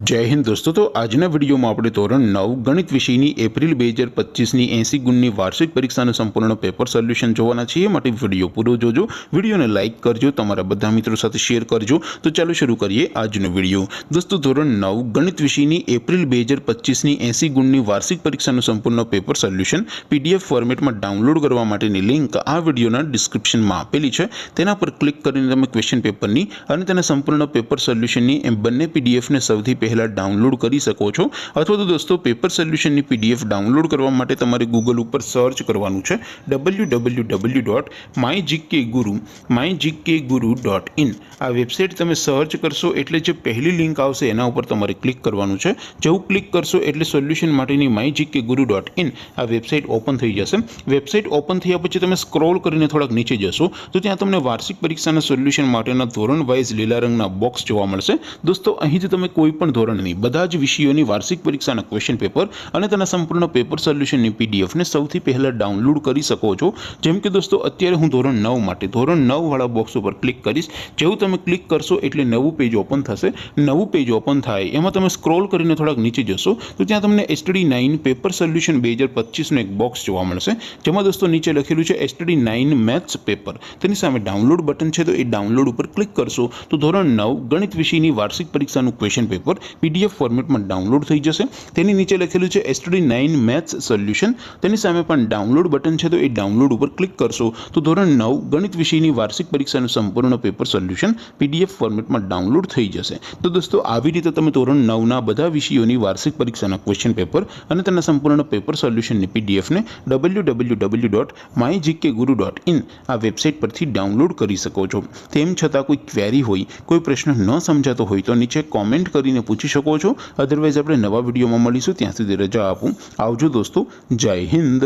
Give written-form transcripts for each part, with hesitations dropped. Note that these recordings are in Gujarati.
जय हिंद दोस्तों। तो આજના વિડીયોમાં આપણે ધોરણ 9 ગણિત વિષયની એપ્રિલ 2025ની 80 ગુણની વાર્ષિક પરીક્ષાનું સંપૂર્ણ પેપર સોલ્યુશન જોવાના છીએ। માટે વિડીયો પૂરો જોજો, વિડીયોને લાઇક કરજો, તમારા બધા મિત્રો સાથે શેર કરજો। તો ચાલો શરૂ કરીએ આજનો વિડીયો। દોસ્તો ધોરણ 9 ગણિત વિષયની એપ્રિલ 2025ની 80 ગુણની વાર્ષિક પરીક્ષાનું સંપૂર્ણ પેપર સોલ્યુશન પીડીએફ ફોર્મેટમાં ડાઉનલોડ કરવા માટેની લિંક આ વિડીયોના ડિસ્ક્રિપ્શનમાં આપેલી છે। તેના પર ક્લિક કરીને તમે ક્વેશ્ચન પેપરની અને તેના સંપૂર્ણ પેપર સોલ્યુશનની એમ બંને પીડીએફને સૌથી પહેલા डाउनलॉड कर सको छो। अथवा तो दोस्तों पेपर सोल्यूशन पीडीएफ डाउनलॉड करवा माटे तमारे गूगल पर सर्च करवानुं छे www.mygkguru.in। आ वेबसाइट तमे सर्च करशो एटले जे पहली लिंक आवशे एना उपर तमारे क्लिक करवानुं छे। जेवुं क्लिक करशो एटले सोल्यूशन माटेनी mygkguru.in आ वेबसाइट ओपन थई जशे। वेबसाइट ओपन थया पछी तमे स्क्रॉल करीने थोड़ाक नीचे जशो तो त्यां तमने वार्षिक परीक्षाना सोल्यूशन माटेना धोरण वाइज लीला रंगना बॉक्स जोवा मळशे। दोस्तों અહીંથી તમે કોઈ પણ ધોરણની બધા જ વિષયોની વાર્ષિક પરીક્ષાના ક્વેશ્ચન પેપર અને તેના સંપૂર્ણ પેપર સોલ્યુશનની પીડીએફને સૌથી પહેલા ડાઉનલોડ કરી શકો છો। જેમ કે દોસ્તો અત્યારે હું ધોરણ 9 માટે ધોરણ 9 વાળા બોક્સ ઉપર ક્લિક કરીશ। જેવું તમે ક્લિક કરશો એટલે નવું પેજ ઓપન થશે। નવું પેજ ઓપન થાય એમાં તમે સ્ક્રોલ કરીને થોડાક નીચે જશો તો ત્યાં તમને STD9 પેપર સોલ્યુશન 2025નું એક બોક્સ જોવા મળશે। જેમાં દોસ્તો નીચે લખેલું છે STD9 મેથ્સ પેપર। તેની સામે ડાઉનલોડ બટન છે તો એ ડાઉનલોડ ઉપર ક્લિક કરશો તો ધોરણ 9 ગણિત વિષયની વાર્ષિક પરીક્ષાનું ક્વેશ્ચન पेपर पीडीएफ फॉर्मेट में डाउनलॉड थई जशे। तेनी नीचे लखेलुं छे STD9 मैथ्स सोल्यूशन। तेनी सामे पण डाउनलॉड बटन छे तो ए डाउनलॉड पर क्लिक करशो तो धोरण 9 गणित विषयनी वार्षिक परीक्षानुं संपूर्ण पेपर सोल्यूशन पीडीएफ फॉर्मेट में डाउनलॉड थई जशे। तो दोस्तों આવી રીતે તમે ધોરણ 9 ના બધા વિષયોની વાર્ષિક પરીક્ષાના ક્વેશ્ચન પેપર અને તેના સંપૂર્ણ પેપર સોલ્યુશનની પીડીએફ ને www.mygkguru.in આ વેબસાઇટ પરથી ડાઉનલોડ કરી શકો છો। તેમ છતાં કોઈ ક્વેરી હોય, કોઈ પ્રશ્ન ન સમજાતો હોય તો નીચે कॉमेंट કરીને પૂછી શકો છો। અધરવાઇઝ આપણે નવા વિડીયોમાં મળીશું, ત્યાં સુધી રજા આપું। આવજો દોસ્તો, જય હિન્દ,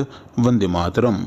વંદે માતરમ।